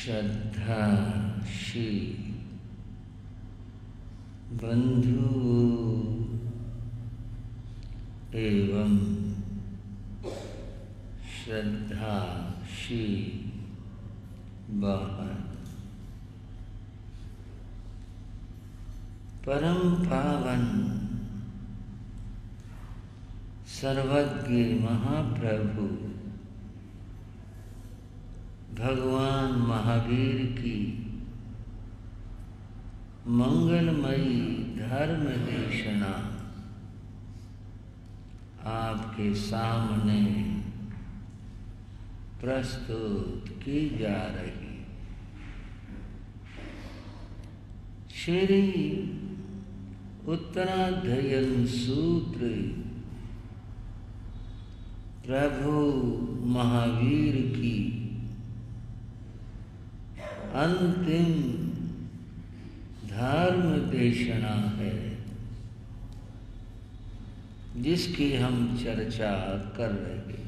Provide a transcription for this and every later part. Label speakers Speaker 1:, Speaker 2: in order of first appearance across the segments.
Speaker 1: श्रद्धाशील बंधु एवं श्रद्धाशील बहन, परम पावन सर्वज्ञ महाप्रभु भगवान महावीर की मंगलमयी धर्म देशना आपके सामने प्रस्तुत की जा रही। श्री उत्तराध्ययन सूत्र प्रभु महावीर की अंतिम धर्म देशना है, जिसकी हम चर्चा कर रहे हैं।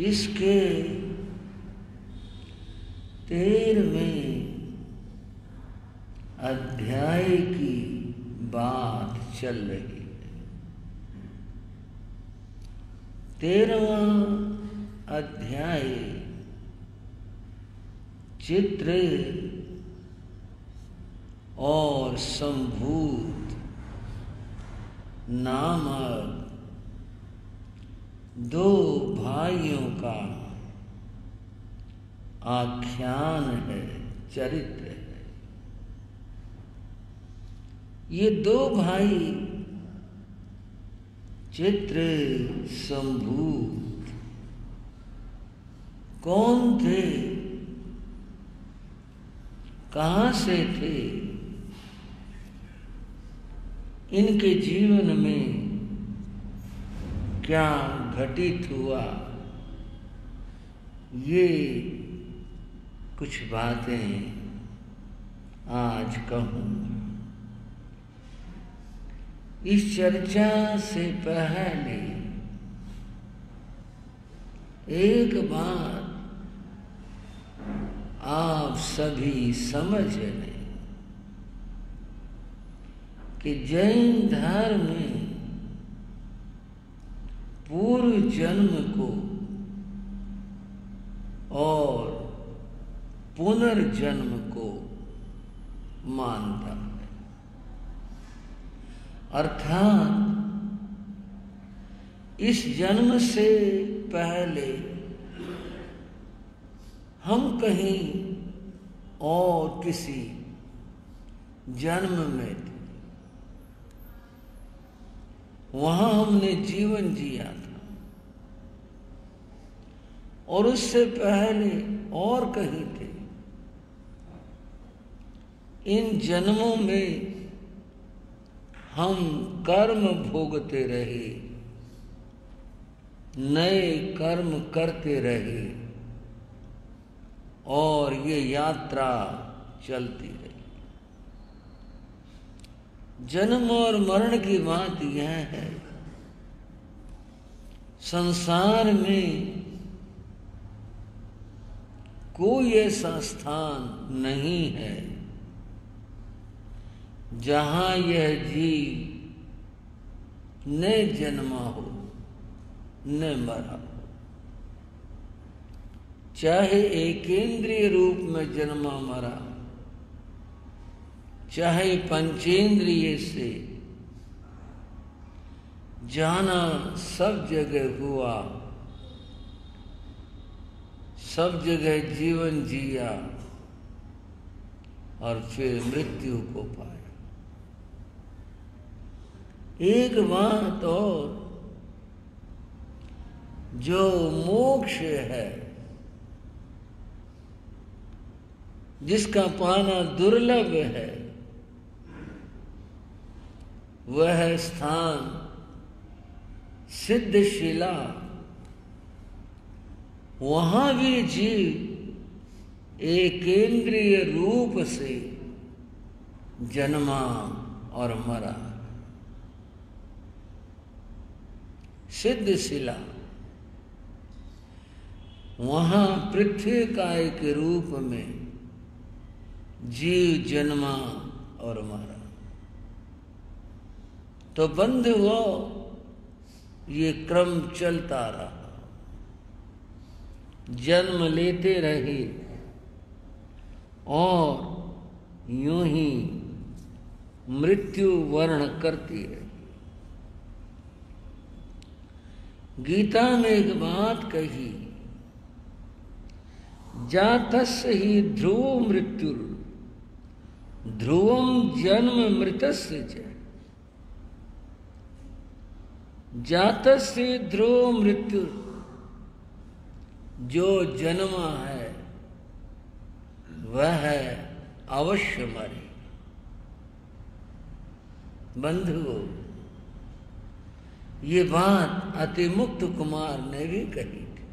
Speaker 1: इसके 13वें अध्याय की बात चल रही है। 13वां अध्याय चित्र और संभूत नामक दो भाइयों का आख्यान है, चरित्र है। ये दो भाई चित्र संभूत कौन थे, कहाँ से थे, इनके जीवन में क्या घटित हुआ, ये कुछ बातें आज कहूँगा। इस चर्चा से पहले एक बात आप सभी समझ लें कि जैन धर्म में पूर्व जन्म को और पुनर्जन्म को मानता है। अर्थात इस जन्म से पहले हम कहीं और किसी जन्म में थे, वहां हमने जीवन जिया था, और उससे पहले और कहीं थे। इन जन्मों में हम कर्म भोगते रहे, नए कर्म करते रहे, और ये यात्रा चलती रही। जन्म और मरण की बात यह है, संसार में कोई ऐसा स्थान नहीं है जहां यह जीव न जन्मा हो न मरा हो। चाहे एकेंद्रीय रूप में जन्मा मरा, चाहे पंचेंद्रिय से जाना सब जगह हुआ, सब जगह जीवन जिया और फिर मृत्यु को पाया। एक बात और, जो मोक्ष है, जिसका पाना दुर्लभ है, वह स्थान सिद्धशिला, वहां भी जीव एकेंद्रीय रूप से जन्मा और मरा। सिद्धशिला वहां पृथ्वी काय के रूप में जीव जन्मा और मरा। तो बंधुओं, ये क्रम चलता रहा, जन्म लेते रहे और यूं ही मृत्यु वर्ण करती रही। गीता में एक बात कही, जातस्य ही ध्रुवो मृत्यु ध्रुवम जन्म मृतस्य च। जातस्य ध्रुवो मृत्यु, जो जन्मा है वह अवश्य मरे। बंधुओं, ये बात अतिमुक्त कुमार ने भी कही थी।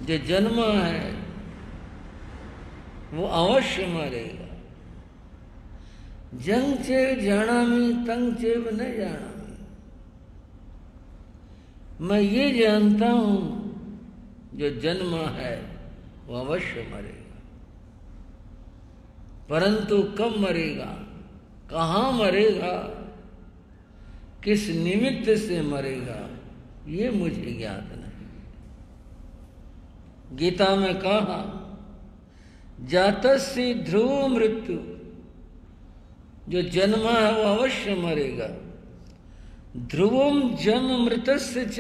Speaker 1: जो जन्मा है वो अवश्य मरेगा। जंग चेव जानामि तंग चेव न जानामि। मैं ये जानता हूं, जो जन्मा है वो अवश्य मरेगा, परंतु कब मरेगा, कहां मरेगा, किस निमित्त से मरेगा, ये मुझे ज्ञात नहीं। गीता में कहा, जातस्य ध्रुव मृत्यु, जो जन्मा है वो अवश्य मरेगा। ध्रुवम जन्म मृतस्य च,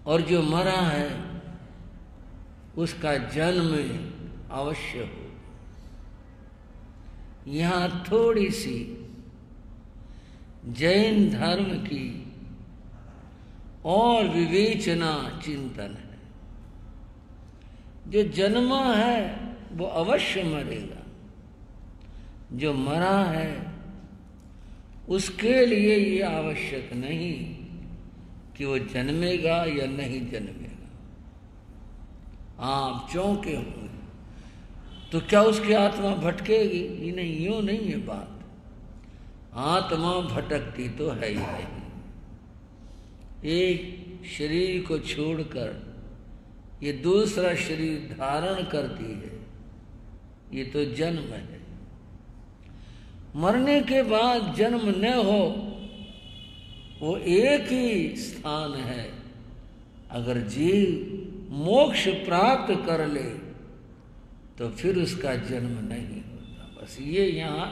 Speaker 1: और जो मरा है उसका जन्म अवश्य हो। यहां थोड़ी सी जैन धर्म की और विवेचना चिंतन है। जो जन्मा है वो अवश्य मरेगा, जो मरा है उसके लिए ये आवश्यक नहीं कि वो जन्मेगा या नहीं जन्मेगा। आप चौंके होंगे, तो क्या उसकी आत्मा भटकेगी? ये नहीं, यूं नहीं है बात। आत्मा भटकती तो है ही नहीं। एक शरीर को छोड़कर ये दूसरा शरीर धारण करती है, ये तो जन्म है। मरने के बाद जन्म न हो, वो एक ही स्थान है। अगर जीव मोक्ष प्राप्त कर ले तो फिर उसका जन्म नहीं होता। बस ये यहाँ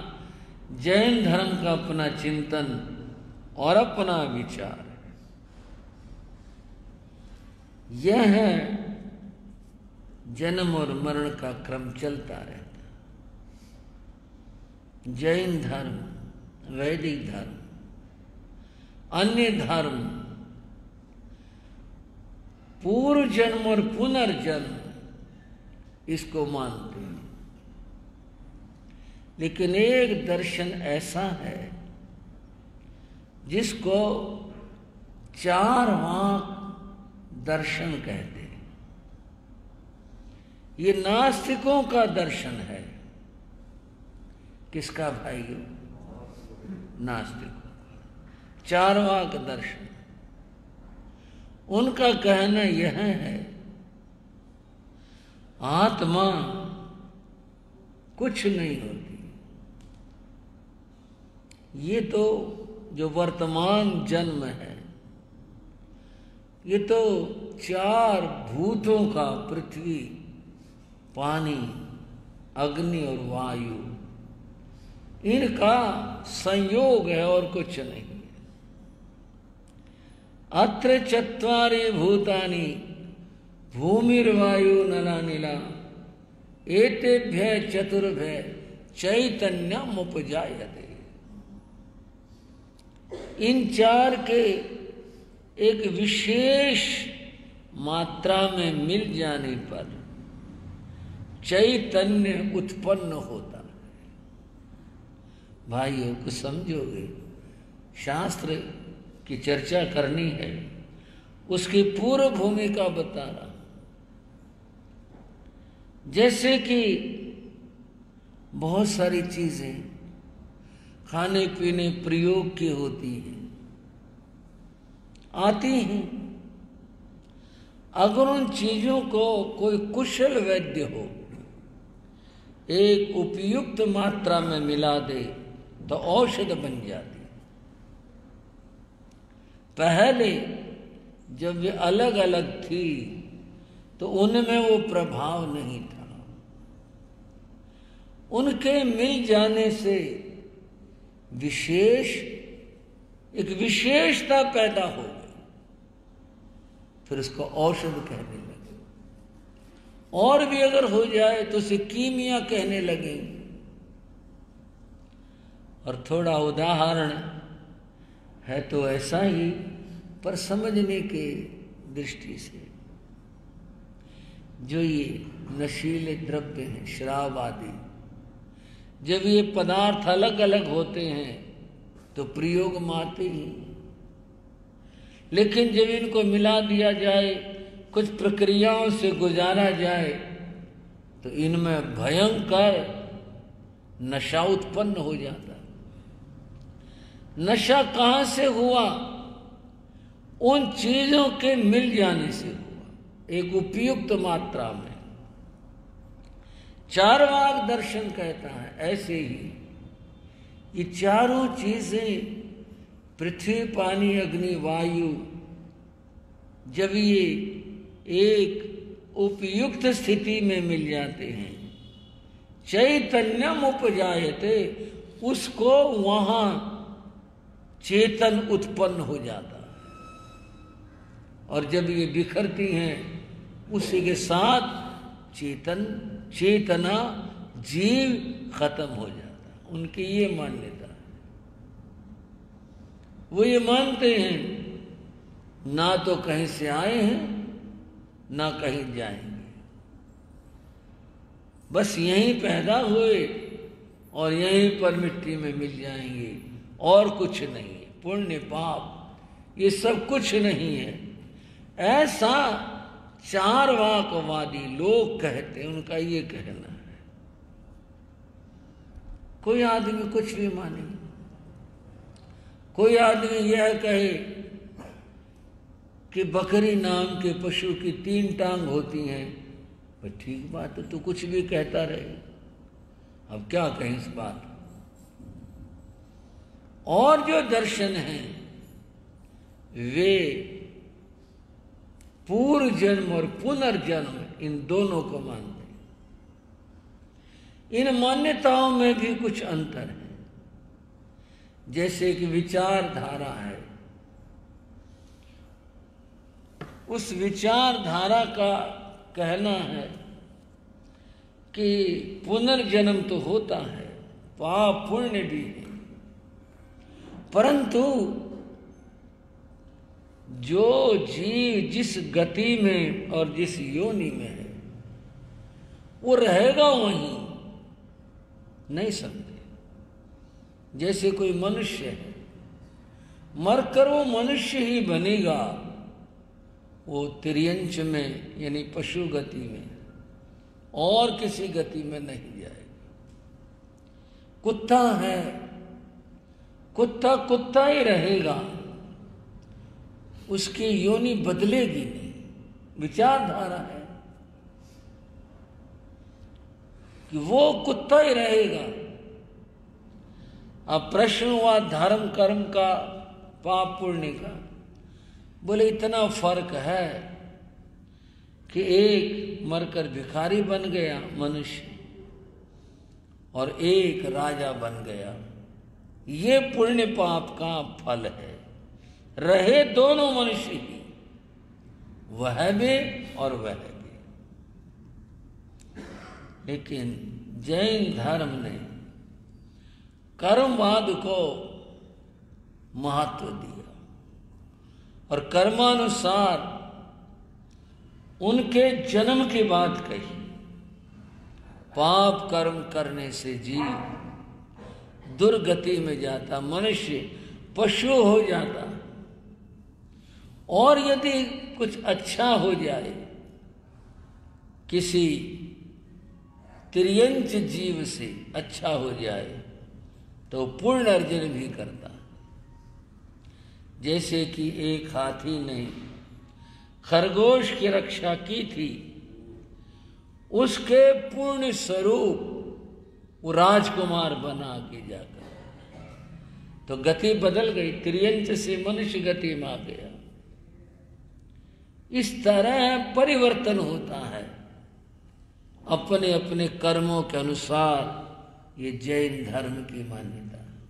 Speaker 1: जैन धर्म का अपना चिंतन और अपना विचार है। यह है जन्म और मरण का क्रम चलता रहता। जैन धर्म, वैदिक धर्म, अन्य धर्म पूर्व जन्म और पुनर्जन्म इसको मानते हैं। लेकिन एक दर्शन ऐसा है जिसको चार वाक दर्शन कहते हैं। ये नास्तिकों का दर्शन है। किसका भाइयों? नास्तिकों। चार वाक दर्शन, उनका कहना यह है, आत्मा कुछ नहीं होती। ये तो जो वर्तमान जन्म है, ये तो चार भूतों का, पृथ्वी, पानी, अग्नि और वायु, इनका संयोग है और कुछ नहीं। अत्र चत्वारि भूतानि भूमिर्वायु नलानिला एतेभ्य चतुर्भ्य चैतन्यम उपजायते। इन चार के एक विशेष मात्रा में मिल जाने पर चैतन्य उत्पन्न होता है। भाइयों को समझोगे, शास्त्र की चर्चा करनी है, उसकी पूर्व भूमिका बता रहा। जैसे कि बहुत सारी चीजें खाने पीने प्रयोग की होती हैं, आती हैं, अगर उन चीजों को कोई कुशल वैद्य हो, एक उपयुक्त मात्रा में मिला दे तो औषध बन जाती। पहले जब वे अलग अलग थी तो उनमें वो प्रभाव नहीं था। उनके मिल जाने से एक विशेषता पैदा हो गई, फिर उसको औषध कहने लगे। और भी अगर हो जाए तो उसे कीमिया कहने लगे। और थोड़ा उदाहरण है तो ऐसा ही, पर समझने के दृष्टि से, जो ये नशीले द्रव्य हैं, शराब आदि, जब ये पदार्थ अलग अलग होते हैं तो प्रयोग में आते ही, लेकिन जब इनको मिला दिया जाए, कुछ प्रक्रियाओं से गुजारा जाए, तो इनमें भयंकर नशा उत्पन्न हो जाता। नशा कहाँ से हुआ? उन चीजों के मिल जाने से हुआ, एक उपयुक्त मात्रा में। चार्वाक दर्शन कहता है ऐसे ही ये चारों चीजें, पृथ्वी, पानी, अग्नि, वायु, जब ये एक उपयुक्त स्थिति में मिल जाते हैं, चैतन्यम उपजायते, उसको वहां चेतन उत्पन्न हो जाता है। और जब ये बिखरती हैं, उसी के साथ चेतना, जीव खत्म हो जाता है। उनकी ये मान्यता है। वो ये मानते हैं ना तो कहीं से आए हैं, ना कहीं जाएंगे, बस यहीं पैदा हुए और यहीं पर मिट्टी में मिल जाएंगे, और कुछ नहीं है। पुण्य पाप ये सब कुछ नहीं है, ऐसा चार्वाकवादी लोग कहते हैं। उनका ये कहना है। कोई आदमी कुछ भी माने, कोई आदमी यह कहे कि बकरी नाम के पशु की 3 टांग होती हैं, पर ठीक बात है, तो कुछ भी कहता रहे, अब क्या कहें इस बात। और जो दर्शन हैं वे पूर्व जन्म और पुनर्जन्म, इन दोनों को मानते हैं। इन मान्यताओं में भी कुछ अंतर है। जैसे कि विचारधारा है, उस विचारधारा का कहना है कि पुनर्जन्म तो होता है, पाप पुण्य भी है, परंतु जो जीव जिस गति में और जिस योनि में है, वो रहेगा वहीं, नहीं समझे। जैसे कोई मनुष्य है, मरकर वो मनुष्य ही बनेगा, वो तिर्यंच में यानी पशु गति में और किसी गति में नहीं जाएगा। कुत्ता है, कुत्ता कुत्ता ही रहेगा, उसकी योनि बदलेगी नहीं। विचारधारा है कि वो कुत्ता ही रहेगा। अब प्रश्न हुआ धर्म कर्म का, पाप पुण्य का। बोले इतना फर्क है कि एक मरकर भिखारी बन गया मनुष्य और एक राजा बन गया। ये पुण्य पाप का फल है। रहे दोनों मनुष्य ही, वह भी और वह भी। लेकिन जैन धर्म ने कर्मवाद को महत्व दिया और कर्मानुसार उनके जन्म की बात कही। पाप कर्म करने से जीव दुर्गति में जाता, मनुष्य पशु हो जाता, और यदि कुछ अच्छा हो जाए किसी तिर्यंच जीव से अच्छा हो जाए तो पूर्ण अर्जन भी करता। जैसे कि एक हाथी ने खरगोश की रक्षा की थी, उसके पूर्ण स्वरूप वो राजकुमार बना के जाकर, तो गति बदल गई, त्रियंच से मनुष्य गति में आ गया। इस तरह परिवर्तन होता है अपने अपने कर्मों के अनुसार। ये जैन धर्म की मान्यता है।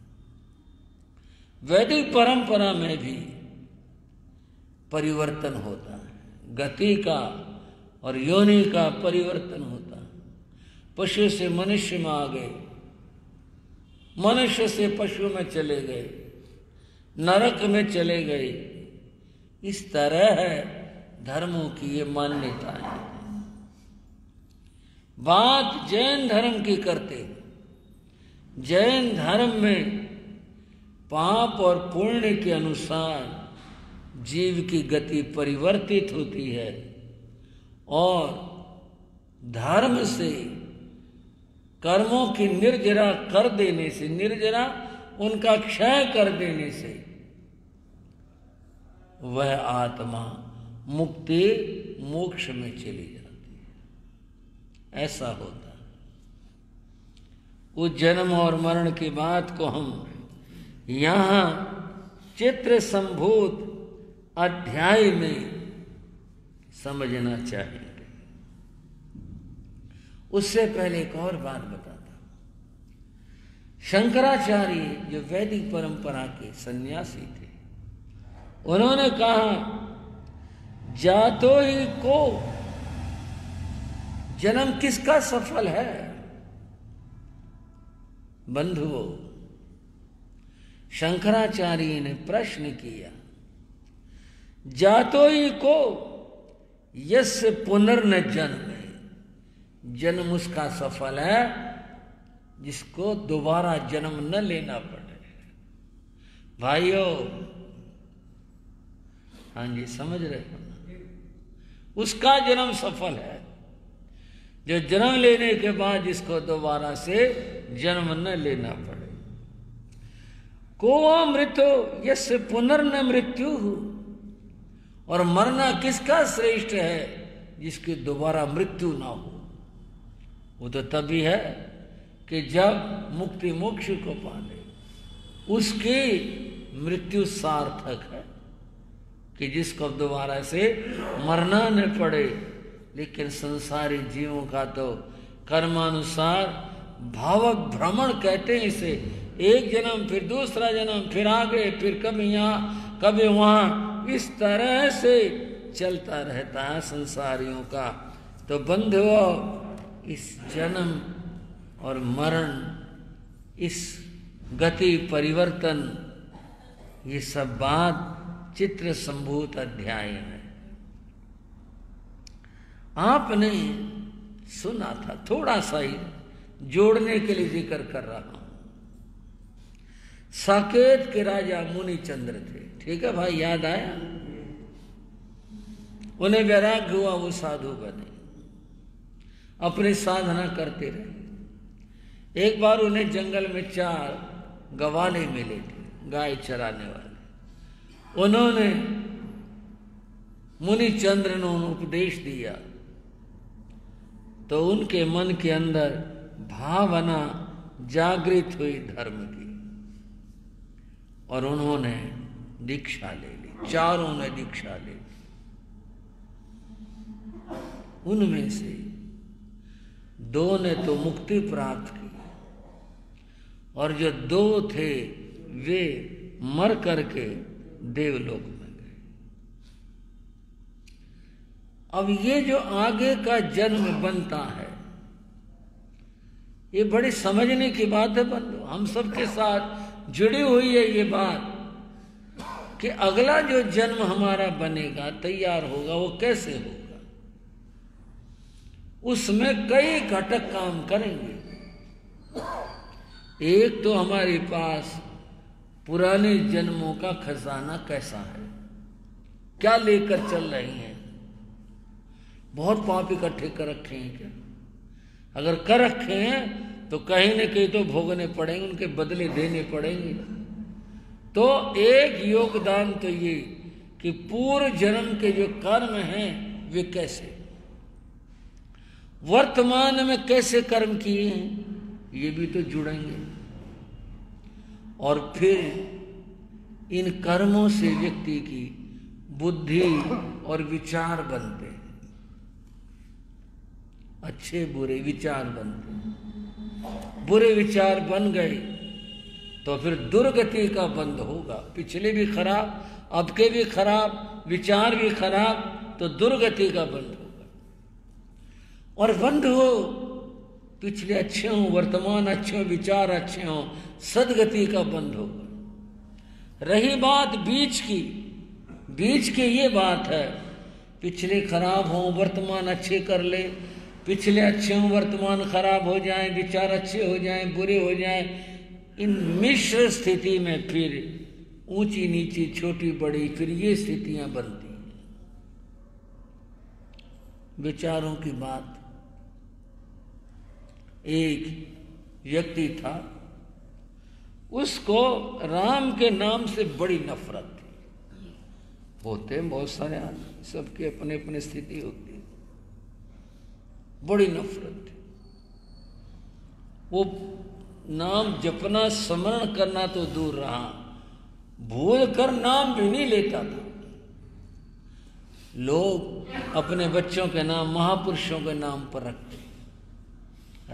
Speaker 1: वैदिक परंपरा में भी परिवर्तन होता है, गति का और योनि का परिवर्तन होता है। पशु से मनुष्य में आ गए, मनुष्य से पशु में चले गए, नरक में चले गए। इस तरह है धर्मों की ये मान्यताएं हैं। बात जैन धर्म की करते हैं। जैन धर्म में पाप और पुण्य के अनुसार जीव की गति परिवर्तित होती है और धर्म से कर्मों की निर्जरा कर देने से, निर्जरा उनका क्षय कर देने से वह आत्मा मुक्ति मोक्ष में चली जाती है। ऐसा होता है। उस जन्म और मरण की बात को हम यहाँ चित्र संभूत अध्याय में समझना चाहिए। उससे पहले एक और बात बताता हूं। शंकराचार्य जो वैदिक परंपरा के सन्यासी थे, उन्होंने कहा जातो ही को जन्म किसका सफल है। बंधुओं, शंकराचार्य ने प्रश्न किया, जातो ही को यस्य पुनर्न जन्म, जन्म उसका सफल है जिसको दोबारा जन्म न लेना पड़े। भाइयों, हाँ जी, समझ रहे हो, उसका जन्म सफल है जो जन्म लेने के बाद जिसको दोबारा से जन्म न लेना पड़े। को मृत्यु यस्य पुनर्न मृत्यु, और मरना किसका श्रेष्ठ है जिसकी दोबारा मृत्यु ना हो। वो तो तभी है कि जब मुक्ति मोक्ष को पा ले, उसकी मृत्यु सार्थक है कि जिसको दोबारा से मरना न पड़े। लेकिन संसारी जीवों का तो कर्मानुसार भाव भ्रमण कहते हैं इसे, एक जन्म फिर दूसरा जन्म फिर आगे फिर कभी यहाँ कभी वहाँ, इस तरह से चलता रहता है संसारियों का। तो बंधुओं, इस जन्म और मरण, इस गति परिवर्तन, ये सब बात चित्र संभूत अध्याय में आपने सुना था। थोड़ा सा ही जोड़ने के लिए जिक्र कर रहा हूं। साकेत के राजा मुनिचंद्र थे, ठीक है भाई, याद आया? उन्हें वैराग्य हुआ, वो साधु बने, अपनी साधना करते रहे। एक बार उन्हें जंगल में 4 गवाले मिले थे, गाय चराने वाले। उन्होंने मुनिचंद्र ने उपदेश दिया तो उनके मन के अंदर भावना जागृत हुई धर्म की, और उन्होंने दीक्षा ले ली। चारों ने दीक्षा ले ली। उनमें से 2 ने तो मुक्ति प्राप्त की, और जो 2 थे वे मर करके देवलोक में गए। अब ये जो आगे का जन्म बनता है, ये बड़ी समझने की बात है बंधु। हम सबके साथ जुड़ी हुई है ये बात कि अगला जो जन्म हमारा बनेगा, तैयार होगा, वो कैसे होगा। उसमें कई घटक काम करेंगे। एक तो हमारे पास पुराने जन्मों का खजाना कैसा है, क्या लेकर चल रही हैं। बहुत पाप इकट्ठे कर रखे हैं क्या? अगर कर रखे हैं तो कहीं न कहीं तो भोगने पड़ेंगे, उनके बदले देने पड़ेंगे। तो एक योगदान तो ये कि पूर्व जन्म के जो कर्म हैं वे कैसे, वर्तमान में कैसे कर्म किए हैं, ये भी तो जुड़ेंगे। और फिर इन कर्मों से व्यक्ति की बुद्धि और विचार बनते हैं, अच्छे बुरे विचार बनते हैं। बुरे विचार बन गए तो फिर दुर्गति का बंध होगा। पिछले भी खराब, अब के भी खराब, विचार भी खराब, तो दुर्गति का बंध होगा। और बंध हो, पिछले अच्छे हों, वर्तमान अच्छे हों, विचार अच्छे हों, सदगति का बंध होगा। रही बात बीच की, बीच की ये बात है, पिछले खराब हों, वर्तमान अच्छे कर ले, पिछले अच्छे हों, वर्तमान खराब हो जाएं, विचार अच्छे हो जाएं, बुरे हो जाएं। इन मिश्र स्थिति में फिर ऊंची नीची, छोटी बड़ी, फिर ये स्थितियां बनती हैं। विचारों की बात, एक व्यक्ति था, उसको राम के नाम से बड़ी नफरत थी। होते बहुत सारे आदमी, सबके अपने अपने स्थिति होती है, बड़ी नफरत थी। वो नाम जपना, स्मरण करना तो दूर रहा, भूल कर नाम भी नहीं लेता था। लोग अपने बच्चों के नाम महापुरुषों के नाम पर रखते,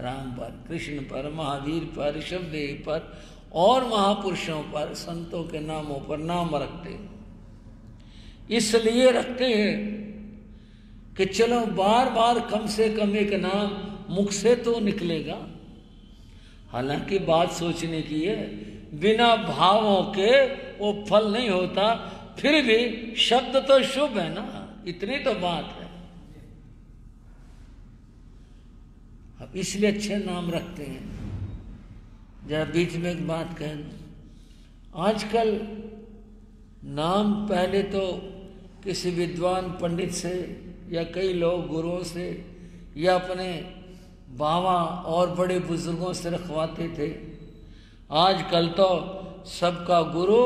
Speaker 1: राम पर, कृष्ण पर, महावीर पर, ऋषभदेव पर और महापुरुषों पर, संतों के नामों पर नाम रखते। इसलिए रखते हैं कि चलो बार बार कम से कम एक नाम मुख से तो निकलेगा। हालांकि बात सोचने की है, बिना भावों के वो फल नहीं होता, फिर भी शब्द तो शुभ है ना, इतनी तो बात है। अब इसलिए अच्छे नाम रखते हैं। जरा बीच में एक बात कह दूं, आजकल नाम पहले तो किसी विद्वान पंडित से या कई लोग गुरुओं से या अपने बाबा और बड़े बुजुर्गों से रखवाते थे। आजकल तो सबका गुरु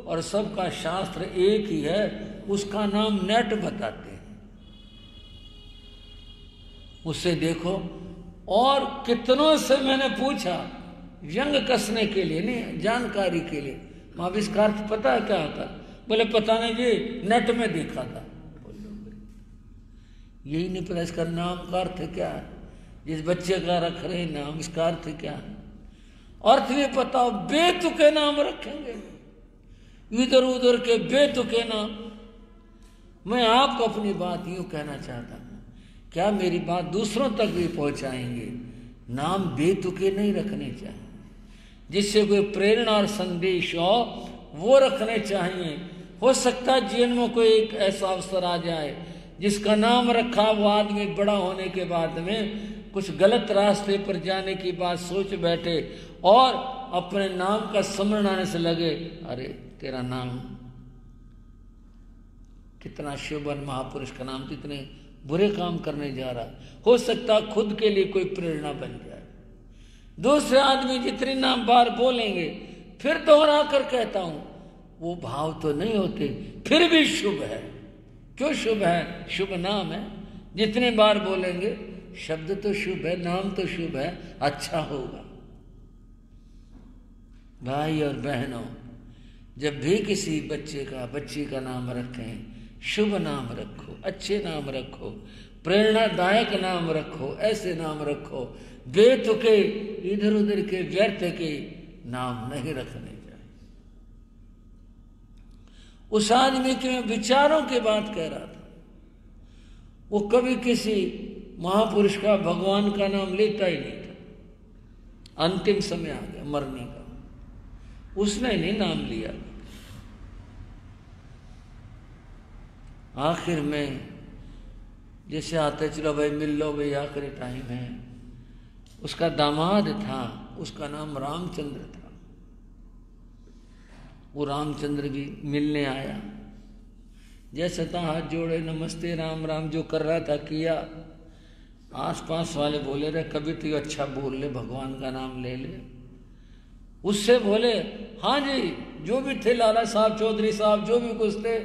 Speaker 1: और सबका शास्त्र एक ही है, उसका नाम नेट बताते हैं, उसे देखो। और कितनों से मैंने पूछा, व्यंग कसने के लिए नहीं, जानकारी के लिए, महाविष का अर्थ पता है क्या होता? बोले पता नहीं जी, नेट में देखा था। यही नहीं पता इसका नाम का अर्थ क्या है, जिस बच्चे का रख रहे नाम, इसका अर्थ क्या है? अर्थ भी पता हो, बेतुके नाम रखेंगे, इधर उधर के बेतुके नाम। मैं आपको अपनी बात यूं कहना चाहता हूं, क्या मेरी बात दूसरों तक भी पहुंचाएंगे? नाम बेतुके नहीं रखने चाहिए, जिससे कोई प्रेरणा और संदेश हो वो रखने चाहिए। हो सकता है जीवन में कोई एक ऐसा अवसर आ जाए जिसका नाम रखा वो आदमी बड़ा होने के बाद में कुछ गलत रास्ते पर जाने की बात सोच बैठे और अपने नाम का स्मरण आने से लगे, अरे तेरा नाम कितना शुभ, महापुरुष का नाम तो इतने बुरे काम करने जा रहा। हो सकता खुद के लिए कोई प्रेरणा बन जाए। दूसरे आदमी जितने नाम बार बोलेंगे, फिर दोहरा कर कहता हूं, वो भाव तो नहीं होते, फिर भी शुभ है। क्यों शुभ है? शुभ नाम है, जितने बार बोलेंगे शब्द तो शुभ है, नाम तो शुभ है, अच्छा होगा। भाई और बहनों, जब भी किसी बच्चे का, बच्ची का नाम रखें, शुभ नाम रखो, अच्छे नाम रखो, प्रेरणादायक नाम रखो, ऐसे नाम रखो, बेतुके इधर उधर के व्यर्थ के नाम नहीं रखने चाहिए। उस आदमी के विचारों की बात कह रहा था, वो कभी किसी महापुरुष का, भगवान का नाम लेता ही नहीं था। अंतिम समय आ गया मरने का, उसने नहीं नाम लिया। आखिर में जैसे आते, चलो भाई मिल लो भाई, आखिरी टाइम है। उसका दामाद था, उसका नाम रामचंद्र था। वो रामचंद्र भी मिलने आया, जैसे था हाथ जोड़े, नमस्ते राम राम जो कर रहा था किया। आसपास वाले बोले रहे, कभी तो अच्छा बोल ले, भगवान का नाम ले ले। उससे बोले, हाँ जी, जो भी थे, लाला साहब, चौधरी साहब, जो भी कुछ थे,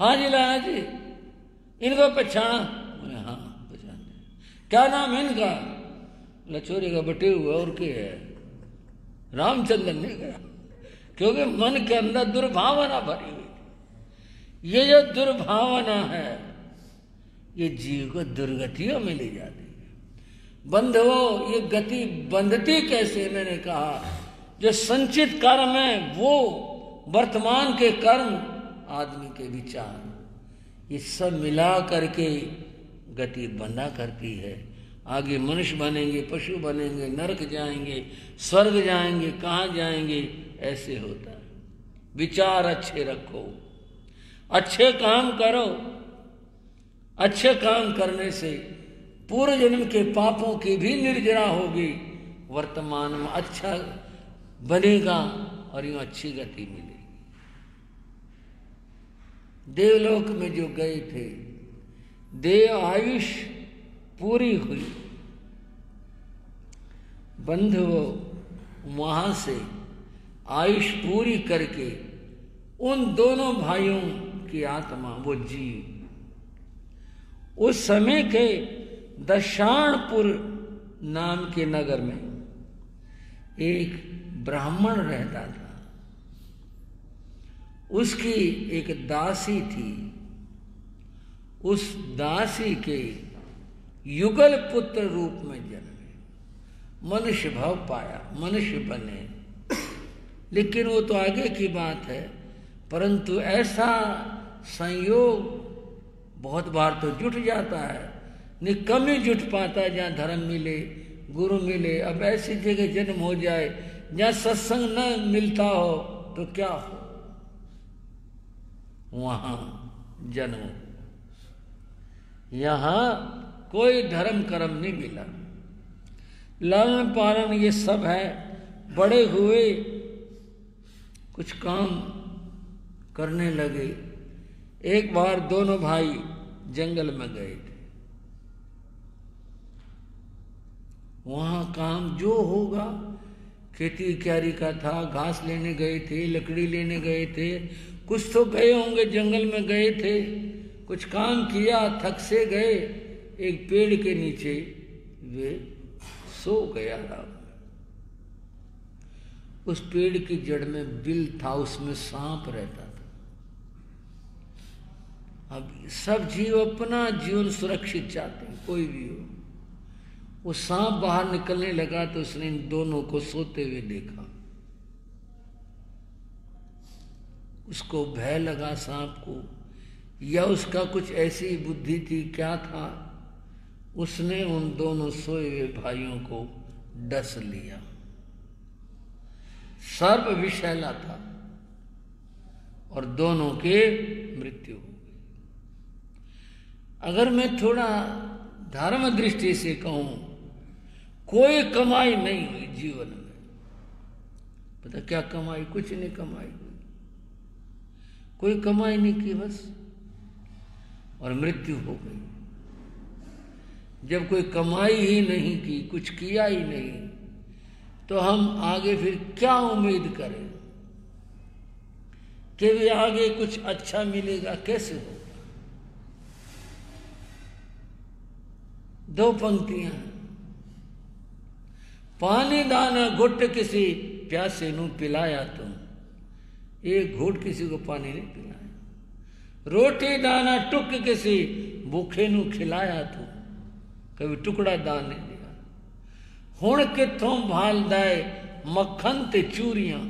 Speaker 1: हाँ जी लाला जी, इनको पहचाना? बोले हाँ पहचान। क्या नाम है इनका? बोले चोरी का बटे हुआ और क्या है? रामचंद्र ने कहा, क्योंकि मन के अंदर दुर्भावना भरी हुई। ये जो दुर्भावना है ये जीव को दुर्गतियों में ले जाती है। बंधुओं, ये गति बंधती कैसे? मैंने कहा जो संचित कर्म है वो वर्तमान के कर्म, आदमी के विचार, ये सब मिला करके गति बंधा करती है। आगे मनुष्य बनेंगे, पशु बनेंगे, नरक जाएंगे, स्वर्ग जाएंगे, कहाँ जाएंगे, ऐसे होता है। विचार अच्छे रखो, अच्छे काम करो। अच्छे काम करने से पूर्व जन्म के पापों की भी निर्जरा होगी, वर्तमान में अच्छा बनेगा और यूं अच्छी गति मिलेगी। देवलोक में जो गए थे, देव आयुष पूरी हुई। बंधुओं, वहां से आयुष पूरी करके उन दोनों भाइयों की आत्मा, वो जीव, उस समय के दशाणपुर नाम के नगर में एक ब्राह्मण रहता था। उसकी एक दासी थी। उस दासी के युगल पुत्र रूप में जन्मे, मनुष्य भाव पाया, मनुष्य बने। लेकिन वो तो आगे की बात है, परंतु ऐसा संयोग बहुत बार तो जुट जाता है, नहीं कम ही जुट पाता है जहाँ धर्म मिले, गुरु मिले। अब ऐसी जगह जन्म हो जाए जहाँ सत्संग न मिलता हो तो क्या हो, वहां जन्म। यहां कोई धर्म कर्म नहीं मिला, लालन पालन ये सब है। बड़े हुए, कुछ काम करने लगे। एक बार दोनों भाई जंगल में गए थे। वहां काम जो होगा, खेती क्यारी का था, घास लेने गए थे, लकड़ी लेने गए थे, कुछ तो गए होंगे, जंगल में गए थे, कुछ काम किया, थक से गए। एक पेड़ के नीचे वे सो गया राम। उस पेड़ की जड़ में बिल था, उसमें सांप रहता था। अब सब जीव अपना जीवन सुरक्षित चाहते हैं, कोई भी हो। वो सांप बाहर निकलने लगा तो उसने इन दोनों को सोते हुए देखा। उसको भय लगा सांप को, या उसका कुछ ऐसी बुद्धि थी, क्या था, उसने उन दोनों सोए हुए भाइयों को डस लिया। सर्प विषैला था और दोनों के मृत्यु हो गई। अगर मैं थोड़ा धर्म दृष्टि से कहूं, कोई कमाई नहीं हुई जीवन में। पता क्या कमाई? कुछ नहीं कमाई हुई, कोई कमाई नहीं की बस, और मृत्यु हो गई। जब कोई कमाई ही नहीं की, कुछ किया ही नहीं, तो हम आगे फिर क्या उम्मीद करें कि भी आगे कुछ अच्छा मिलेगा? कैसे होगा? दो पंक्तियां, पानी दाना घुट किसी प्यासे नू पिलाया तुम, एक घूट किसी को पानी नहीं पिलाया। रोटी दाना टुक किसी भूखे नू खिलाया तू, कभी टुकड़ा दान नहीं दिया। हुण किथों भाल दाए मक्खन ते चूरियां,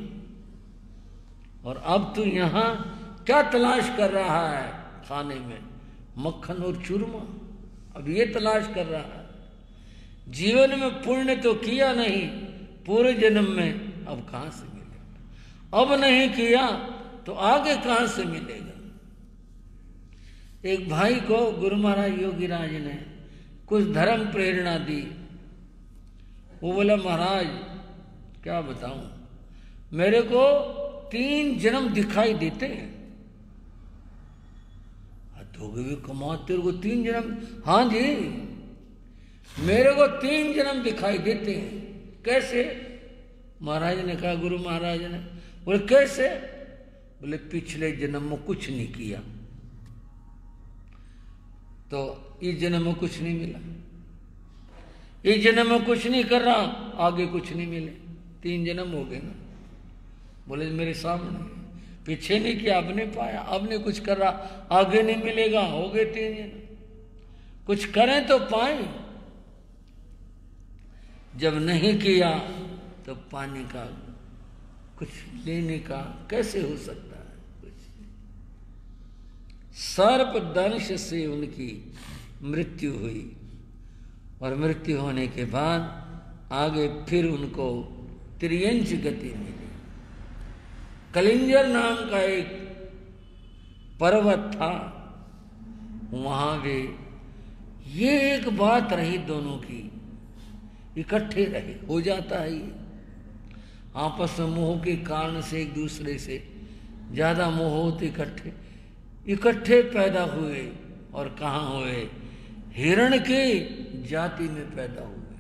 Speaker 1: और अब तू यहां क्या तलाश कर रहा है खाने में? मक्खन और चूरमा, अब ये तलाश कर रहा है। जीवन में पुण्य तो किया नहीं पूरे जन्म में, अब कहां से मिलेगा? अब नहीं किया तो आगे कहां से मिलेगा? एक भाई को गुरु महाराज योगीराज ने कुछ धर्म प्रेरणा दी। वो बोला, महाराज क्या बताऊं, मेरे को 3 जन्म दिखाई देते हैं। तो भी कमा, तेरे को 3 जन्म? हाँ जी, मेरे को 3 जन्म दिखाई देते हैं। कैसे? महाराज ने कहा, गुरु महाराज ने बोले कैसे? बोले पिछले जन्म में कुछ नहीं किया, तो इस जन्म में कुछ नहीं मिला, इस जन्म में कुछ नहीं कर रहा, आगे कुछ नहीं मिले। 3 जन्म हो गए ना। बोले मेरे सामने, पीछे नहीं किया, अब नहीं पाया, अब नहीं कुछ कर रहा, आगे नहीं मिलेगा, हो गए 3 जन्म। कुछ करें तो पाए, जब नहीं किया तो पाने का, कुछ लेने का कैसे हो सकता है? कुछ। सर्प दंश से उनकी मृत्यु हुई और मृत्यु होने के बाद आगे फिर उनको त्रियंच गति मिली। कलिंजर नाम का एक पर्वत था, वहां भी ये एक बात रही, दोनों की इकट्ठे रहे। हो जाता है ये, आपस में मोह के कारण से एक दूसरे से ज्यादा मोह होते, इकट्ठे पैदा हुए। और कहाँ हुए? हिरण के जाति में पैदा हुए,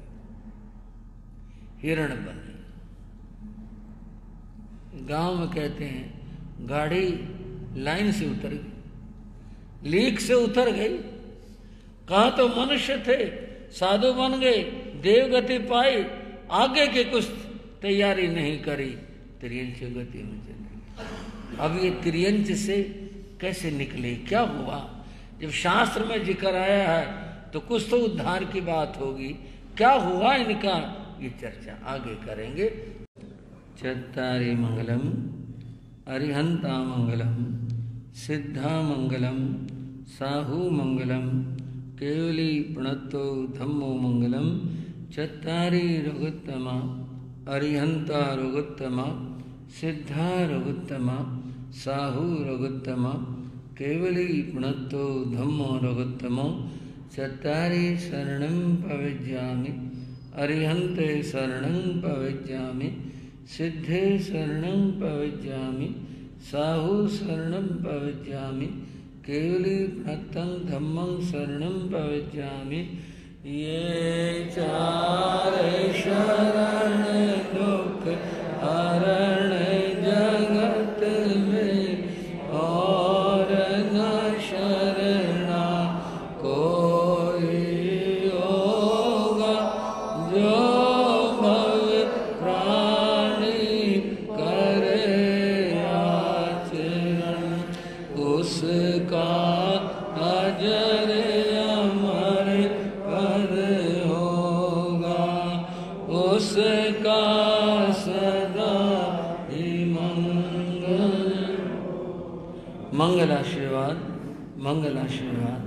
Speaker 1: हिरण बने। गांव में कहते हैं गाड़ी लाइन से उतर गई, लीक से उतर गई। कहा तो मनुष्य थे, साधु बन गए, देवगति पाई, आगे के कुछ तैयारी नहीं करी, त्रियंच गति में चले। अब ये त्रियंच से कैसे निकले, क्या हुआ? जब शास्त्र में जिक्र आया है तो कुछ तो उद्धार की बात होगी। क्या हुआ इनका, ये चर्चा आगे करेंगे। चत्तारि मंगलम अरिहंता मंगलम सिद्धा मंगलम साहू मंगलम केवली प्रणतो धम्मो मंगलम चत्तारि रघुत्तमा अरिहंता रघुत्तमा सिद्धा रघुत्तमा साहू रघुत्तमा केवली प्रणतो धम्मो रघुत्तमो चत्तारि शरणं पविज्यामि अरिहन्ते शरणं पविज्यामि सिद्धे शरणं पविज्यामि साहू शरणं पविज्यामि केवली प्रणतं धम्मं शरणं पविज्यामि। ये चारे शरण दुख हरण जगत में और न शरणा कोई होगा, जो भव प्राणी करे आचरण उसका अजर अमर पद होगा, उसका सदा ही मंगल। मंगल आशीर्वाद, मंगल आशीर्वाद।